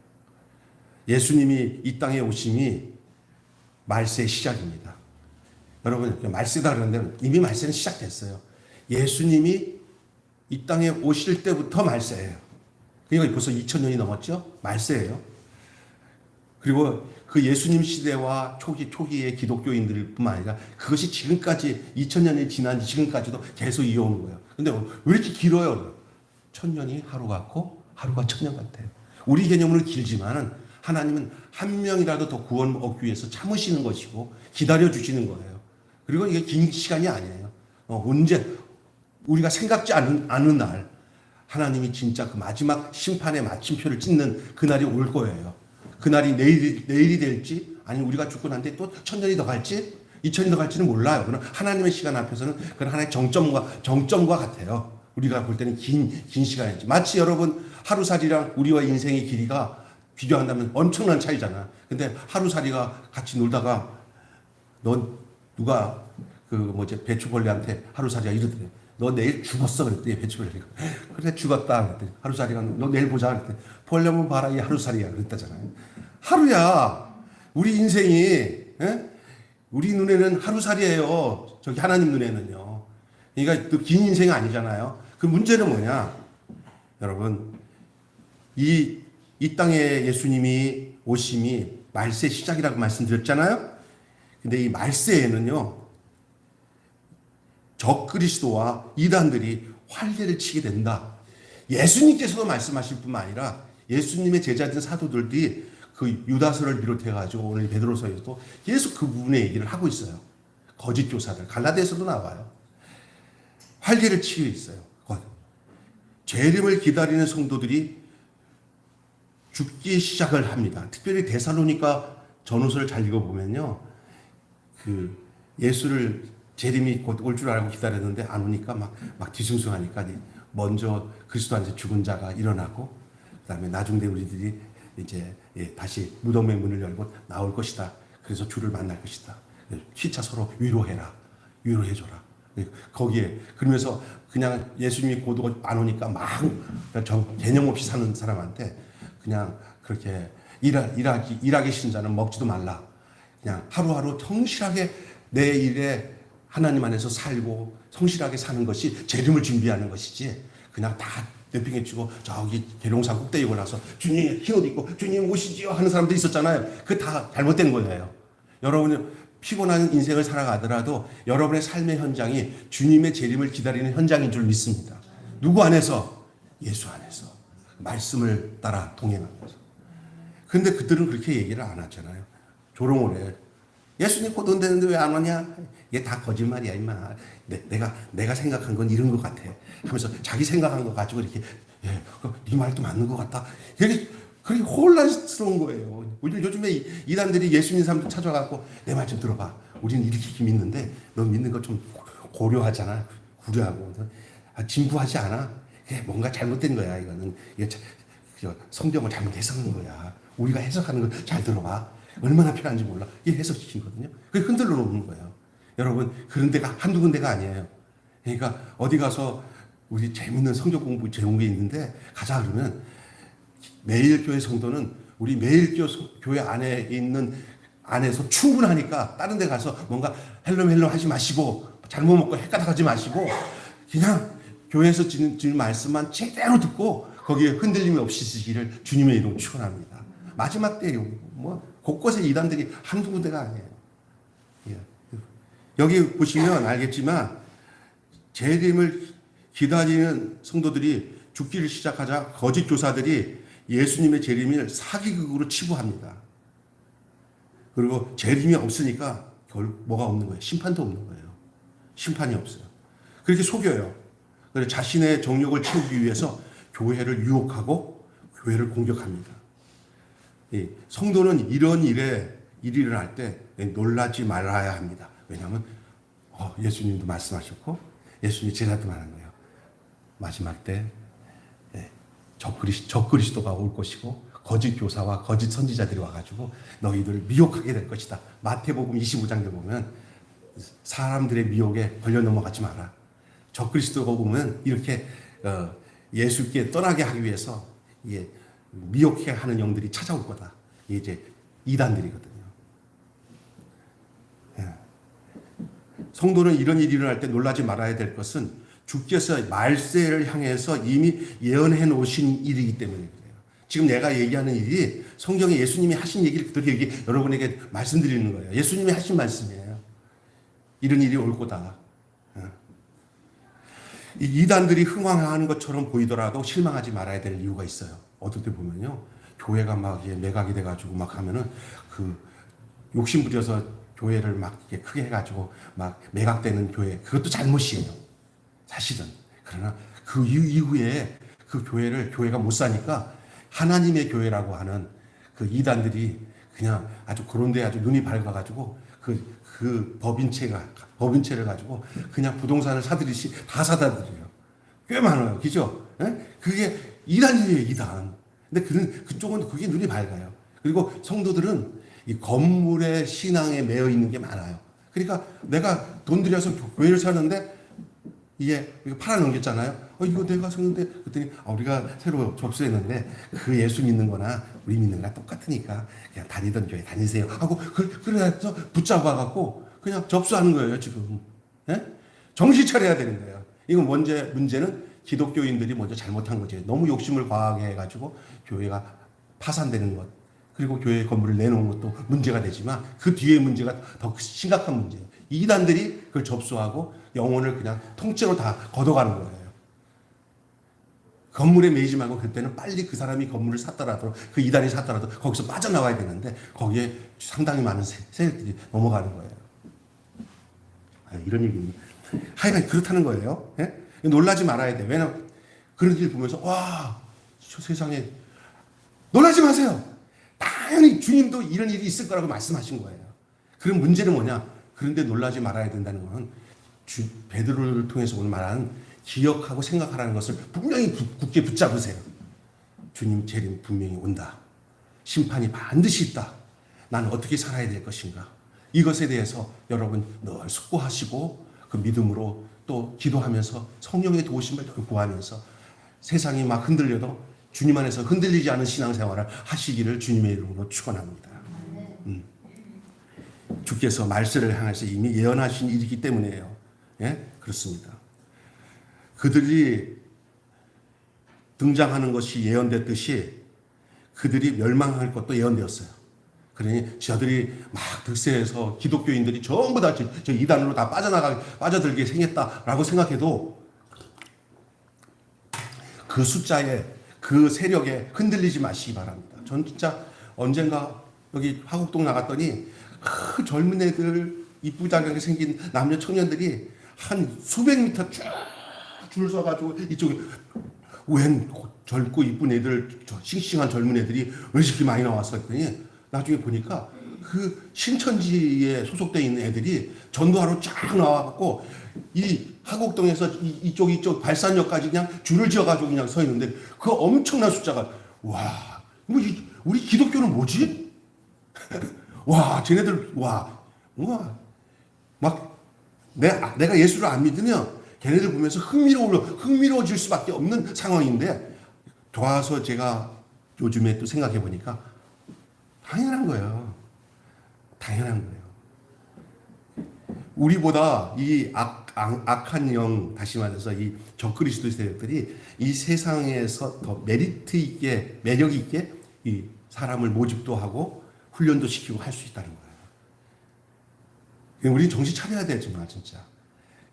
예수님이 이 땅에 오심이 말세의 시작입니다. 여러분 말세다 그러는데 이미 말세는 시작됐어요. 예수님이 이 땅에 오실 때부터 말세예요. 그러니까 벌써 2000년이 넘었죠? 말세예요. 그리고 그 예수님 시대와 초기의 기독교인들뿐만 아니라 그것이 지금까지 2000년이 지난 지금까지도 계속 이어오는 거예요. 근데 왜 이렇게 길어요? 1000년이 하루 같고 하루가 1000년 같아요. 우리 개념으로는 길지만은 하나님은 한 명이라도 더 구원 얻기 위해서 참으시는 것이고 기다려 주시는 거예요. 그리고 이게 긴 시간이 아니에요. 언제 우리가 생각지 않은 날 하나님이 진짜 그 마지막 심판의 마침표를 찍는 그날이 올 거예요. 그날이 내일이 될지 아니면 우리가 죽고 난 뒤에 또 1000년이 더 갈지 2000년이 더 갈지는 몰라요. 그럼 하나님의 시간 앞에서는 그건 하나의 정점과 같아요. 우리가 볼 때는 긴 시간이지. 마치 여러분 하루살이랑 우리와 인생의 길이가 비교한다면 엄청난 차이잖아. 근데 하루살이가 같이 놀다가 누가 배추벌레한테 하루살이가 이러더래. 너 내일 죽었어 그랬더니 배추벌레가 그래 죽었다 그랬더니 하루살이가 너 내일 보자 그랬더니 벌레 한번 봐라 이 하루살이야 그랬다잖아요. 하루야. 우리 인생이 우리 눈에는 하루살이에요. 저기 하나님 눈에는요. 그러니까 또 긴 인생이 아니잖아요. 그 문제는 뭐냐? 여러분 이 땅에 예수님이 오심이 말세 시작이라고 말씀드렸잖아요. 근데 이 말세에는요. 적그리스도와 이단들이 활개를 치게 된다. 예수님께서도 말씀하실 뿐만 아니라 예수님의 제자된 사도들이 그 유다서를 비롯해가지고 오늘 베드로서에서도 계속 그 부분의 얘기를 하고 있어요. 거짓 교사들. 갈라디아서도 나와요. 활개를 치고 있어요. 재림을 기다리는 성도들이 죽기 시작을 합니다. 특별히 데살로니가 전후서를 잘 읽어보면요. 그 예수를 재림이 곧 올 줄 알고 기다렸는데 안 오니까 막 뒤숭숭하니까 먼저 그리스도한테 죽은 자가 일어나고 그다음에 나중에 우리들이 이제 다시 무덤의 문을 열고 나올 것이다. 그래서 주를 만날 것이다. 피차 서로 위로해줘라. 거기에 그러면서 그냥 예수님이 곧 안 오니까 막 개념 없이 사는 사람한테 그냥 그렇게 일하기 싫은 자는 먹지도 말라. 그냥 하루하루 성실하게 내 일에 하나님 안에서 살고 성실하게 사는 것이 재림을 준비하는 것이지 그냥 다 내팽개치고 저기 계룡산 꼭대기 올라서 주님 흰옷 입고 주님 오시지요 하는 사람도 있었잖아요. 그게 다 잘못된 거예요. 여러분이 피곤한 인생을 살아가더라도 여러분의 삶의 현장이 주님의 재림을 기다리는 현장인 줄 믿습니다. 누구 안에서? 예수 안에서. 말씀을 따라 동행하면서. 근데 그들은 그렇게 얘기를 안 하잖아요. 조롱을 해. 예수님 곧 온다는데 왜 안 오냐? 이게 다 거짓말이야, 임마. 내가 생각한 건 이런 것 같아. 하면서 자기 생각한 거 가지고 이렇게, 네 말도 맞는 것 같다. 그게 혼란스러운 거예요. 우리 요즘에 이단들이 예수님 사람들 찾아가고 내 말 좀 들어봐. 우리는 이렇게 믿는데 너 믿는 거 좀 고려하잖아. 구려하고. 진부하지 않아? 그게 뭔가 잘못된 거야, 이거는. 성경을 잘못 해석한 거야. 우리가 해석하는 거 잘 들어봐. 얼마나 필요한지 몰라. 이게 해석시키거든요. 그게 흔들러 놓는 거예요. 여러분, 그런 데가 한두 군데가 아니에요. 그러니까 어디 가서 우리 재밌는 성경 공부 제목이 있는데 가자 그러면 매일 교회 성도는 우리 매일 교회 안에 있는 안에서 충분하니까 다른 데 가서 뭔가 헬름헬름 하지 마시고 잘못 먹고 헷갈아가지 마시고 그냥 교회에서 주는 말씀만 제대로 듣고 거기에 흔들림이 없이 쓰기를 주님의 이름으로 축원합니다. 마지막 때 뭐 곳곳에 이단들이 한두 군데가 아니에요. 예. 여기 보시면 알겠지만 재림을 기다리는 성도들이 죽기를 시작하자 거짓 교사들이 예수님의 재림을 사기극으로 치부합니다. 그리고 재림이 없으니까 뭐가 없는 거예요. 심판도 없는 거예요. 심판이 없어요. 그렇게 속여요. 그래서 자신의 정욕을 채우기 위해서 교회를 유혹하고 교회를 공격합니다. 성도는 이런 일이 일어날 때 놀라지 말아야 합니다. 왜냐하면 예수님도 말씀하셨고 예수님 제자도 말한 거예요. 마지막 때 적그리스도가 올 것이고 거짓 교사와 거짓 선지자들이 와가지고 너희들을 미혹하게 될 것이다. 마태복음 25장에 보면 사람들의 미혹에 걸려 넘어가지 마라. 적그리스도가 보면 이렇게 예수께 떠나게 하기 위해서 미혹해 하는 영들이 찾아올 거다. 이제 이단들이거든요. 성도는 이런 일이 일어날 때 놀라지 말아야 될 것은 주께서 말세를 향해서 이미 예언해 놓으신 일이기 때문에 그래요. 지금 내가 얘기하는 일이 성경에 예수님이 하신 얘기를 그대로 여러분에게 말씀드리는 거예요. 예수님이 하신 말씀이에요. 이런 일이 올 거다. 이 이단들이 흥황하는 것처럼 보이더라도 실망하지 말아야 될 이유가 있어요. 어떨 때 보면요, 교회가 막 매각이 돼가지고 막 하면은 그 욕심 부려서 교회를 막 이렇게 크게 해가지고 막 매각되는 교회, 그것도 잘못이에요. 사실은. 그러나 그 이후에 그 교회가 못 사니까 하나님의 교회라고 하는 그 이단들이 그냥 아주 그런데 아주 눈이 밝아가지고 그 법인체를 가지고 그냥 부동산을 사들이시 다 사다 드려요. 꽤 많아요. 그죠? 그게 이단이에요, 이단. 근데 그쪽은 그게 눈이 밝아요. 그리고 성도들은 이 건물의 신앙에 매여 있는 게 많아요. 그러니까 내가 돈 들여서 교회를 사는데 이게 팔아넘겼잖아요. 이거 내가 샀는데 그랬더니 우리가 새로 접수했는데 그 예수 믿는 거나 우리 믿는 거나 똑같으니까 그냥 다니던 교회 다니세요 하고 그래서 붙잡아갖고 그냥 접수하는 거예요 지금. 정신 차려야 되는 거예요. 이건 문제는 기독교인들이 먼저 잘못한 거지. 너무 욕심을 과하게 해가지고 교회가 파산되는 것, 그리고 교회 건물을 내놓은 것도 문제가 되지만 그 뒤에 문제가 더 심각한 문제예요. 이단들이 그걸 접수하고 영혼을 그냥 통째로 다 걷어가는 거예요. 건물에 매이지 말고 그때는 빨리 그 사람이 건물을 샀더라도 그 이단이 샀더라도 거기서 빠져나와야 되는데 거기에 상당히 많은 세력들이 넘어가는 거예요. 이런 얘기입니다. 하여간 그렇다는 거예요. 놀라지 말아야 돼. 왜냐면 그런 일 보면서 와, 세상에 놀라지 마세요. 당연히 주님도 이런 일이 있을 거라고 말씀하신 거예요. 그럼 문제는 뭐냐? 그런데 놀라지 말아야 된다는 것은 베드로를 통해서 오늘 말하는 기억하고 생각하라는 것을 분명히 굳게 붙잡으세요. 주님 재림 분명히 온다. 심판이 반드시 있다. 나는 어떻게 살아야 될 것인가? 이것에 대해서 여러분 늘 숙고하시고 그 믿음으로 또 기도하면서 성령의 도우심을 구하면서 세상이 막 흔들려도 주님 안에서 흔들리지 않은 신앙생활을 하시기를 주님의 이름으로 축원합니다. 주께서 말세를 향해서 이미 예언하신 일이기 때문에요. 그렇습니다. 그들이 등장하는 것이 예언됐듯이 그들이 멸망할 것도 예언되었어요. 그러니 저들이 막 득세해서 기독교인들이 전부 다 저 이단으로 다 빠져들게 생겼다라고 생각해도 그 숫자에 그 세력에 흔들리지 마시기 바랍니다. 전 진짜 언젠가 여기 화곡동 나갔더니 그 젊은 애들 이쁘장하게 생긴 남녀 청년들이 한 수백 미터 쭉 줄 서가지고 이쪽에 웬 젊고 이쁜 애들, 싱싱한 젊은 애들이 왜 이렇게 많이 나왔어 했더니 나중에 보니까 그 신천지에 소속되어 있는 애들이 전도하러 쫙 나와갖고 이 화곡동에서 이쪽 발산역까지 그냥 줄을 지어가지고 그냥 서 있는데 그 엄청난 숫자가 와, 우리 기독교는 뭐지? 와, 쟤네들 막 내가 예수를 안 믿으면 걔네들 보면서 흥미로워질 수밖에 없는 상황인데 도와서 제가 요즘에 또 생각해 보니까 당연한 거예요. 당연한 거예요. 우리보다 이 악한 영, 다시 말해서 이 적그리스도 세력들이 이 세상에서 더 메리트 있게, 매력 있게 이 사람을 모집도 하고 훈련도 시키고 할 수 있다는 거예요. 우리 정신 차려야 되지만 진짜.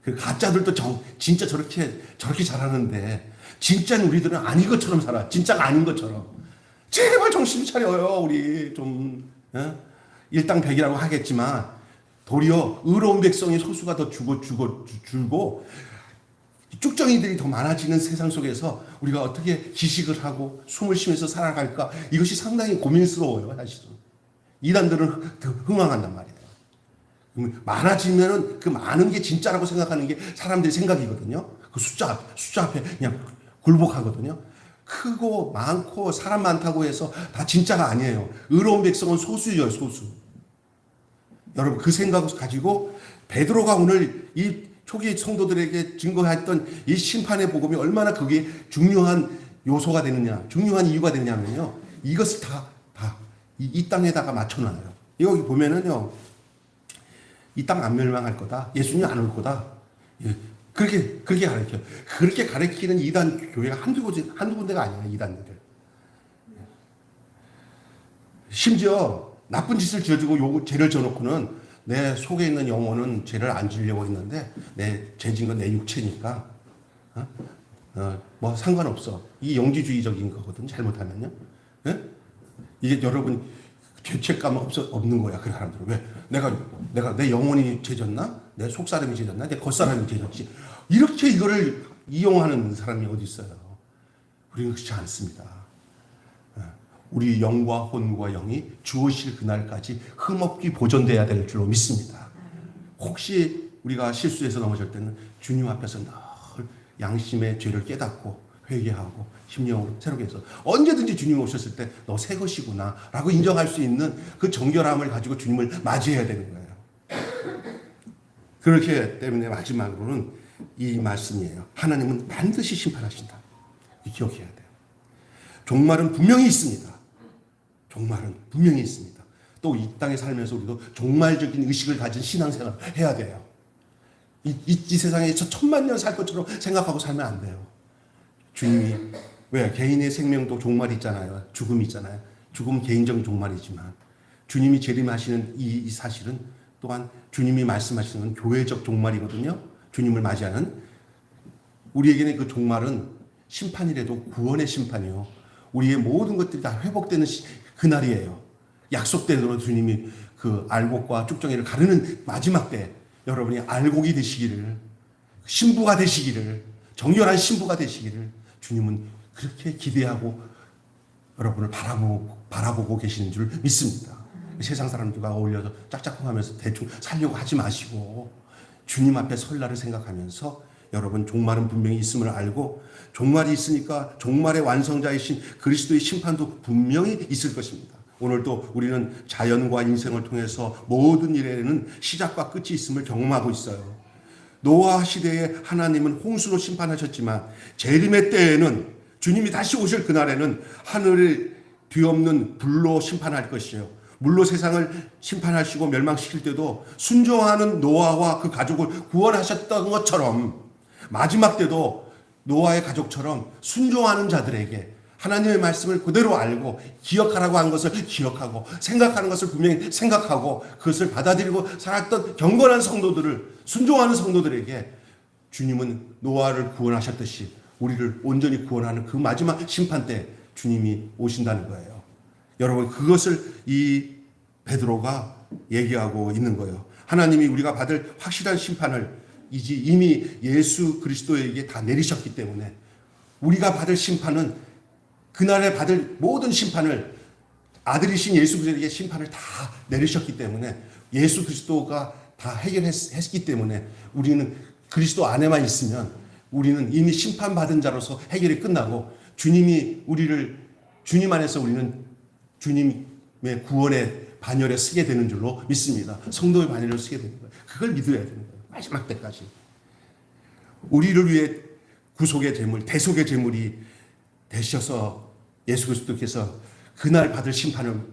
그 가짜들도 진짜 저렇게 잘하는데 진짜는 우리들은 아닌 것처럼 살아. 진짜가 아닌 것처럼. 제발 정신 차려요. 우리 좀 일당백이라고 하겠지만 도리어 의로운 백성의 소수가 더 줄고 쭉정이들이 더 많아지는 세상 속에서 우리가 어떻게 기식을 하고 숨을 쉬면서 살아갈까? 이것이 상당히 고민스러워요, 사실은. 이단들은 흥황한단 말이에요. 많아지면은 그 많은 게 진짜라고 생각하는 게 사람들의 생각이거든요. 그 숫자 앞에 그냥 굴복하거든요. 크고 많고 사람 많다고 해서 다 진짜가 아니에요. 의로운 백성은 소수예요, 소수. 여러분 그 생각을 가지고 베드로가 오늘 이 초기 성도들에게 증거했던 이 심판의 복음이 얼마나 그게 중요한 요소가 되느냐, 중요한 이유가 되느냐면요. 이것을 다 이 땅에다가 맞춰놔요. 여기 보면은요. 이 땅 안 멸망할 거다. 예수님 안 올 거다. 예, 그렇게 가르쳐요. 그렇게 가르치는 이단 교회가 한두 군데가 아니에요. 이단들. 심지어 나쁜 짓을 지어주고 죄를 져놓고는 내 속에 있는 영혼은 죄를 안 지려고 했는데 죄 진 건 내 육체니까 뭐 상관없어. 이 영지주의적인 거거든. 잘못하면요. 예? 이게 여러분 죄책감 없는 거야. 그 사람들은 왜 내가 내 영혼이 죄졌나? 내 속사람이 죄졌나? 내 겉사람이 죄졌지. 이렇게 이거를 이용하는 사람이 어디 있어요? 우리는 그렇지 않습니다. 우리 영과 혼과 영이 주어질 그날까지 흠없이 보존돼야 될 줄로 믿습니다. 혹시 우리가 실수해서 넘어질 때는 주님 앞에서 늘 양심의 죄를 깨닫고 회개하고 심령으로 새롭게 해서 언제든지 주님 오셨을 때 너 새 것이구나 라고 인정할 수 있는 그 정결함을 가지고 주님을 맞이해야 되는 거예요. 그렇기 때문에 마지막으로는 이 말씀이에요. 하나님은 반드시 심판하신다. 기억해야 돼요. 종말은 분명히 있습니다. 종말은 분명히 있습니다. 또 이 땅에 살면서 우리도 종말적인 의식을 가진 신앙생활을 해야 돼요. 이 세상에 저 1000만 년 살 것처럼 생각하고 살면 안 돼요. 주님이 왜 개인의 생명도 종말이 있잖아요. 죽음이 있잖아요. 죽음은 개인적인 종말이지만 주님이 재림하시는 이 사실은 또한 주님이 말씀하시는 교회적 종말이거든요. 주님을 맞이하는 우리에게는 그 종말은 심판이라도 구원의 심판이요. 우리의 모든 것들이 다 회복되는 그날이에요. 약속대로 주님이 그 알곡과 쭉정이를 가르는 마지막 때 여러분이 알곡이 되시기를, 신부가 되시기를, 정결한 신부가 되시기를 주님은 그렇게 기대하고 여러분을 바라보고 계시는 줄 믿습니다. 세상 사람들과 어울려서 짝짝꿍하면서 대충 살려고 하지 마시고 주님 앞에 설날을 생각하면서 여러분 종말은 분명히 있음을 알고 종말이 있으니까 종말의 완성자이신 그리스도의 심판도 분명히 있을 것입니다. 오늘도 우리는 자연과 인생을 통해서 모든 일에는 시작과 끝이 있음을 경험하고 있어요. 노아 시대에 하나님은 홍수로 심판하셨지만 재림의 때에는 주님이 다시 오실 그날에는 하늘을 뒤엎는 불로 심판할 것이에요. 물로 세상을 심판하시고 멸망시킬 때도 순종하는 노아와 그 가족을 구원하셨던 것처럼 마지막 때도 노아의 가족처럼 순종하는 자들에게 하나님의 말씀을 그대로 알고 기억하라고 한 것을 기억하고 생각하는 것을 분명히 생각하고 그것을 받아들이고 살았던 경건한 성도들을 순종하는 성도들에게 주님은 노아를 구원하셨듯이 우리를 온전히 구원하는 그 마지막 심판 때 주님이 오신다는 거예요. 여러분 그것을 이 베드로가 얘기하고 있는 거예요. 하나님이 우리가 받을 확실한 심판을 이미 예수 그리스도에게 다 내리셨기 때문에 우리가 받을 심판은 그날에 받을 모든 심판을 아들이신 예수 그리스도에게 심판을 다 내리셨기 때문에 예수 그리스도가 다 해결했기 때문에 우리는 그리스도 안에만 있으면 우리는 이미 심판받은 자로서 해결이 끝나고 주님이 우리를 주님 안에서 우리는 주님의 구원의 반열에 쓰게 되는 줄로 믿습니다. 성도의 반열을 쓰게 되는 거예요. 그걸 믿어야 되는 거예요. 마지막 때까지. 우리를 위해 구속의 제물, 대속의 제물이 되셔서 예수 그리스도께서 그날 받을 심판은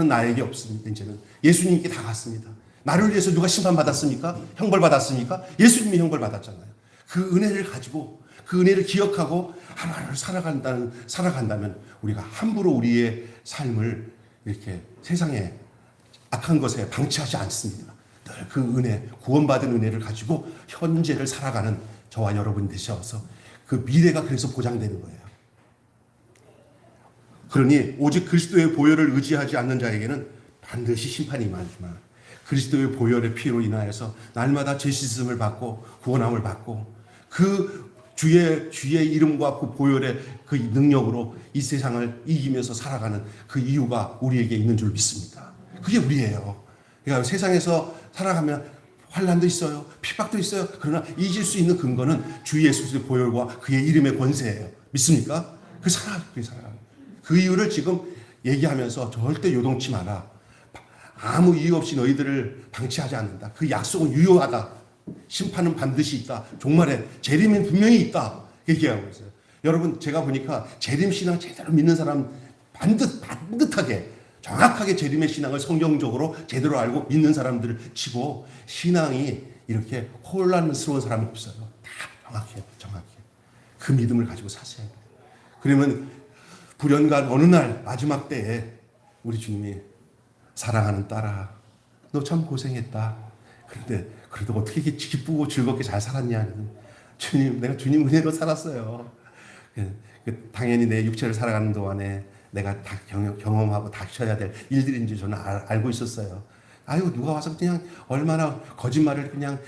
나에게 없습니다. 이제는 예수님께 다 갔습니다. 나를 위해서 누가 심판받았습니까? 형벌받았습니까? 예수님이 형벌받았잖아요. 그 은혜를 가지고 그 은혜를 기억하고 하루하루 살아간다면 우리가 함부로 우리의 삶을 이렇게 세상에 악한 것에 방치하지 않습니다. 늘 그 은혜, 구원받은 은혜를 가지고 현재를 살아가는 저와 여러분이 되셔서 그 미래가 그래서 보장되는 거예요. 그러니 오직 그리스도의 보혈을 의지하지 않는 자에게는 반드시 심판이 임하지만 그리스도의 보혈의 피로 인하여서 날마다 죄 씻음을 받고 구원함을 받고 그 주의 이름과 그 보혈의 그 능력으로 이 세상을 이기면서 살아가는 그 이유가 우리에게 있는 줄 믿습니다. 그게 우리예요. 그러니까 세상에서 살아가면 환난도 있어요. 핍박도 있어요. 그러나 이길 수 있는 근거는 주 예수의 보혈과 그의 이름의 권세예요. 믿습니까? 그 이유를 지금 얘기하면서 절대 요동치 마라. 아무 이유 없이 너희들을 방치하지 않는다. 그 약속은 유효하다. 심판은 반드시 있다. 종말에 재림은 분명히 있다. 얘기하고 있어요. 여러분 제가 보니까 재림신앙 제대로 믿는 사람 반듯하게 정확하게 재림의 신앙을 성경적으로 제대로 알고 믿는 사람들을 치고 신앙이 이렇게 혼란스러운 사람이 없어요. 다 정확해요. 그 믿음을 가지고 사세요. 그러면 불현간 어느 날 마지막 때에 우리 주님이 사랑하는 딸아 너 참 고생했다. 그런데 그래도 어떻게 이렇게 기쁘고 즐겁게 잘 살았냐. 주님 내가 주님 은혜로 살았어요. 당연히 내 육체를 살아가는 동안에 내가 다 경험하고 닥쳐야 될 일들인지 저는 알고 있었어요. 아유 누가 와서 그냥 얼마나 거짓말을 그냥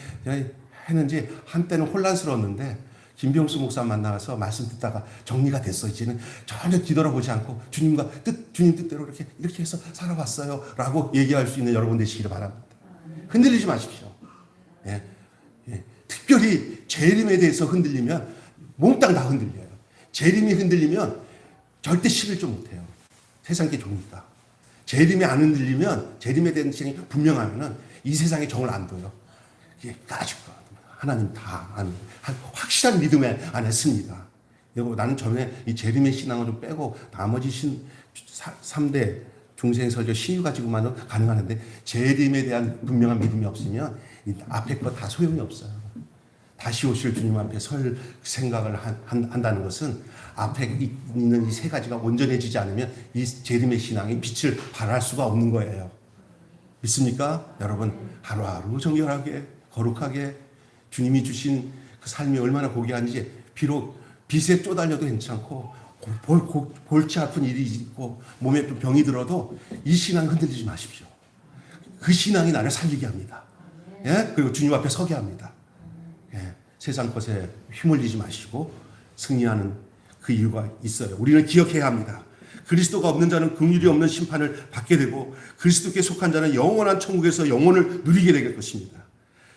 했는지 한때는 혼란스러웠는데 김병수 목사 만나서 말씀 듣다가 정리가 됐어. 이제는 전혀 뒤돌아보지 않고 주님 뜻대로 이렇게 해서 살아왔어요 라고 얘기할 수 있는 여러분 되시기를 바랍니다. 흔들리지 마십시오. 예. 특별히 재림에 대해서 흔들리면 몽땅 다 흔들려요. 재림이 흔들리면 절대 11조 못해요. 세상 게 좋으니까. 재림이 안 흔들리면 재림에 대한 생각이 분명하면은 이 세상의 정을 안 둬요. 이게 까짓 거. 하나님 다 아는 확실한 믿음 안에 씁니다. 여러분 나는 전에 이 재림의 신앙을 좀 빼고 나머지 3대 중생 설교 신유 가지고만은 가능하는데 재림에 대한 분명한 믿음이 없으면 이 앞에 거 다 소용이 없어요. 다시 오실 주님 앞에 설 생각을 한다는 것은 앞에 있는 이 세 가지가 온전해지지 않으면 이 재림의 신앙이 빛을 발할 수가 없는 거예요. 믿습니까? 여러분 하루하루 정결하게 거룩하게 주님이 주신 그 삶이 얼마나 고귀한지 비록 빛에 쪼달려도 괜찮고 골치 아픈 일이 있고 몸에 병이 들어도 이 신앙 흔들리지 마십시오. 그 신앙이 나를 살리게 합니다. 예? 그리고 주님 앞에 서게 합니다. 예? 세상 것에 휘말리지 마시고 승리하는 그 이유가 있어요. 우리는 기억해야 합니다. 그리스도가 없는 자는 긍휼이 없는 심판을 받게 되고 그리스도께 속한 자는 영원한 천국에서 영원을 누리게 될 것입니다.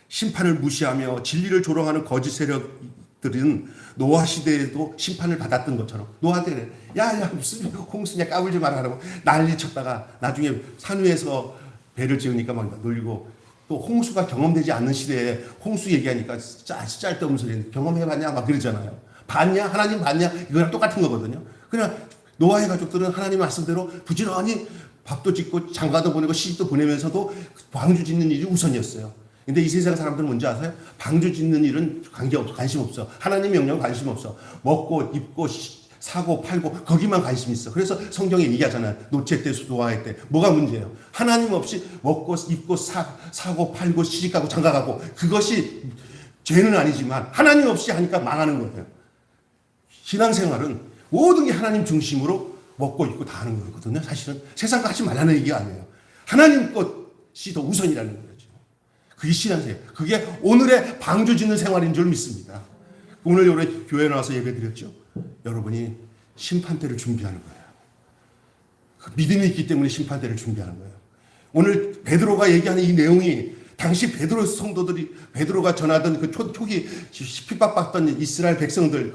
심판을 무시하며 진리를 조롱하는 거짓 세력들은 노아 시대에도 심판을 받았던 것처럼 노아 때 야야 무슨 홍수냐 까불지 말라고 난리 쳤다가 나중에 산 위에서 배를 지으니까 막 놀리고 또 홍수가 경험되지 않는 시대에 홍수 얘기하니까 짤데없는 소리 경험해봤냐 막 그러잖아요. 봤냐 하나님 봤냐 이거랑 똑같은 거거든요. 그냥 노아의 가족들은 하나님 말씀대로 부지런히 밥도 짓고 장가도 보내고 시집도 보내면서도 방주 짓는 일이 우선이었어요. 근데 이 세상 사람들은 뭔지 아세요? 방주 짓는 일은 관심 없어. 하나님 명령 관심 없어. 먹고 입고 사고 팔고 거기만 관심 있어. 그래서 성경에 얘기하잖아요. 노체 때 노아의 때 뭐가 문제예요? 하나님 없이 먹고 입고 사고 팔고 시집가고 장가가고 그것이 죄는 아니지만 하나님 없이 하니까 망하는 거예요. 신앙생활은 모든 게 하나님 중심으로 먹고 입고 다 하는 거거든요. 사실은 세상 거 하지 말라는 얘기가 아니에요. 하나님 것이 더 우선이라는 거예요. 그게 신앙생활. 그게 오늘의 방주 짓는 생활인 줄 믿습니다. 오늘 여러분 교회 나와서 예배 드렸죠. 여러분이 심판대를 준비하는 거예요. 그 믿음이 있기 때문에 심판대를 준비하는 거예요. 오늘 베드로가 얘기하는 이 내용이 당시 베드로 성도들이 베드로가 전하던 그 초기 핍박받던 이스라엘 백성들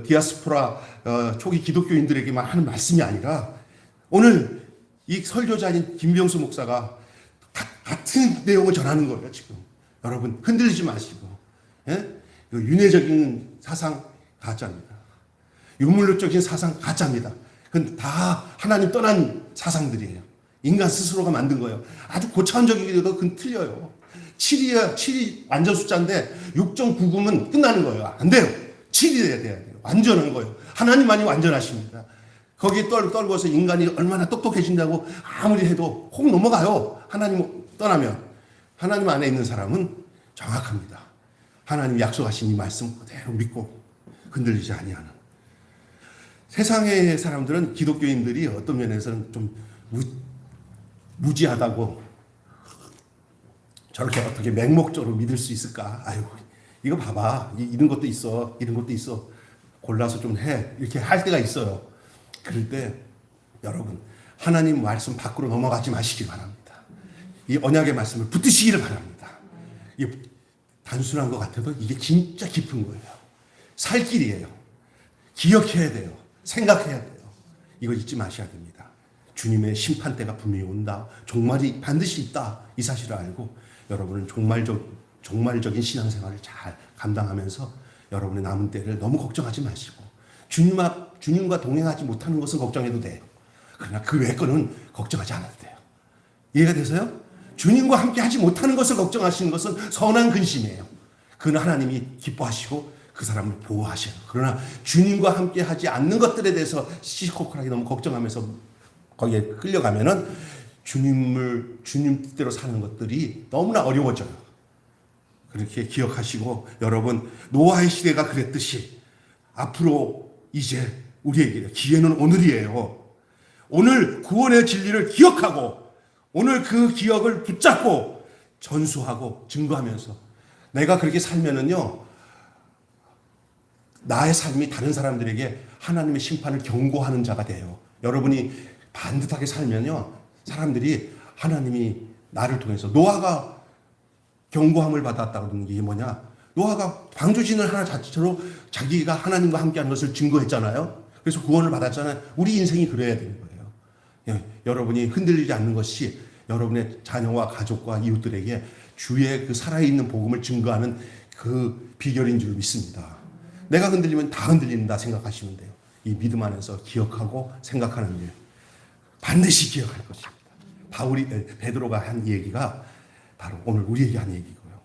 디아스포라 초기 기독교인들에게만 하는 말씀이 아니라 오늘 이 설교자인 김병수 목사가 같은 내용을 전하는 거예요. 지금 여러분 흔들리지 마시고 예? 윤회적인 사상 가짜입니다. 유물론적인 사상 가짜입니다. 그건 다 하나님 떠난 사상들이에요. 인간 스스로가 만든 거예요. 아주 고차원적이기도 그건 틀려요. 7이 완전 숫자인데 6.99면 끝나는 거예요. 안 돼요. 7이 돼야 돼요. 완전한 거예요. 하나님만이 완전하십니다. 거기에 떨궈서 인간이 얼마나 똑똑해진다고 아무리 해도 혹 넘어가요. 하나님 떠나면. 하나님 안에 있는 사람은 정확합니다. 하나님 약속하신 이 말씀 그대로 믿고 흔들리지 아니하는. 세상의 사람들은 기독교인들이 어떤 면에서는 좀 무지하다고 저렇게 어떻게 맹목적으로 믿을 수 있을까? 아유, 이거 봐봐. 이런 것도 있어. 이런 것도 있어. 골라서 좀 해. 이렇게 할 때가 있어요. 그럴 때 여러분 하나님 말씀 밖으로 넘어가지 마시기 바랍니다. 이 언약의 말씀을 붙드시기를 바랍니다. 이게 단순한 것 같아도 이게 진짜 깊은 거예요. 살 길이에요. 기억해야 돼요. 생각해야 돼요. 이거 잊지 마셔야 됩니다. 주님의 심판대가 분명히 온다. 종말이 반드시 있다. 이 사실을 알고 여러분은 종말적인 신앙생활을 잘 감당하면서 여러분의 남은 때를 너무 걱정하지 마시고 주님과 동행하지 못하는 것은 걱정해도 돼요. 그러나 그 외의 거는 걱정하지 않아도 돼요. 이해가 되세요? 주님과 함께 하지 못하는 것을 걱정하시는 것은 선한 근심이에요. 그는 하나님이 기뻐하시고 그 사람을 보호하셔요. 그러나 주님과 함께 하지 않는 것들에 대해서 시시콜콜하게 너무 걱정하면서 거기에 끌려가면은 주님대로 사는 것들이 너무나 어려워져요. 그렇게 기억하시고 여러분 노아의 시대가 그랬듯이 앞으로 이제 우리에게 기회는 오늘이에요. 오늘 구원의 진리를 기억하고 오늘 그 기억을 붙잡고 전수하고 증거하면서 내가 그렇게 살면은요 나의 삶이 다른 사람들에게 하나님의 심판을 경고하는 자가 돼요. 여러분이 반듯하게 살면요 사람들이 하나님이 나를 통해서 노아가 경고함을 받았다는 게 뭐냐? 노아가 방주진을 하나 자체로 자기가 하나님과 함께하는 것을 증거했잖아요. 그래서 구원을 받았잖아요. 우리 인생이 그래야 되는 거예요. 여러분이 흔들리지 않는 것이 여러분의 자녀와 가족과 이웃들에게 주의 그 살아있는 복음을 증거하는 그 비결인 줄 믿습니다. 내가 흔들리면 다 흔들린다 생각하시면 돼요. 이 믿음 안에서 기억하고 생각하는 일 반드시 기억할 것입니다. 베드로가 한 얘기가 바로 오늘 우리에게 한 얘기고요.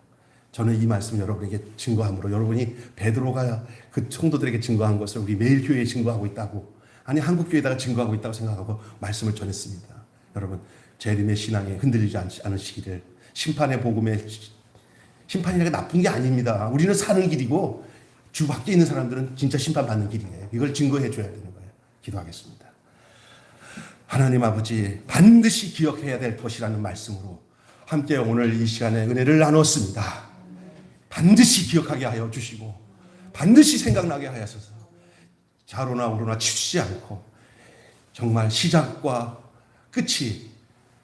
저는 이 말씀 여러분에게 증거함으로 여러분이 베드로가 그 성도들에게 증거한 것을 우리 매일 교회에 증거하고 있다고 아니 한국 교회에다가 증거하고 있다고 생각하고 말씀을 전했습니다. 여러분 재림의 신앙에 흔들리지 않으시기를 심판의 복음에 심판이라는 게 나쁜 게 아닙니다. 우리는 사는 길이고 주 밖에 있는 사람들은 진짜 심판받는 길이에요. 이걸 증거해 줘야 되는 거예요. 기도하겠습니다. 하나님 아버지 반드시 기억해야 될 것이라는 말씀으로 함께 오늘 이 시간에 은혜를 나눴습니다. 반드시 기억하게 하여 주시고 반드시 생각나게 하여서 좌로나 우로나 치우치지 않고 정말 시작과 끝이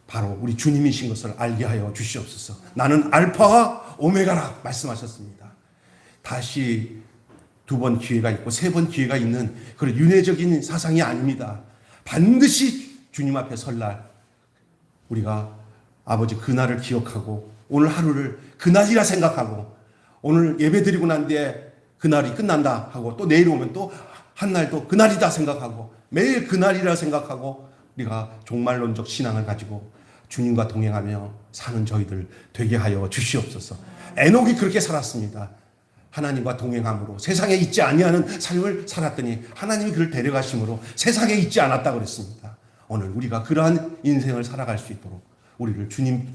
바로 우리 주님이신 것을 알게 하여 주시옵소서. 나는 알파와 오메가라 말씀하셨습니다. 다시 2번 기회가 있고 3번 기회가 있는 그런 윤회적인 사상이 아닙니다. 반드시 주님 앞에 설 날 우리가 아버지 그날을 기억하고 오늘 하루를 그날이라 생각하고 오늘 예배 드리고 난 뒤에 그날이 끝난다 하고 또 내일 오면 또 한 날도 그날이다 생각하고 매일 그날이라 생각하고 우리가 종말론적 신앙을 가지고 주님과 동행하며 사는 저희들 되게 하여 주시옵소서. 에녹이 그렇게 살았습니다. 하나님과 동행함으로 세상에 있지 아니하는 삶을 살았더니 하나님이 그를 데려가심으로 세상에 있지 않았다고 그랬습니다. 오늘 우리가 그러한 인생을 살아갈 수 있도록 우리를 주님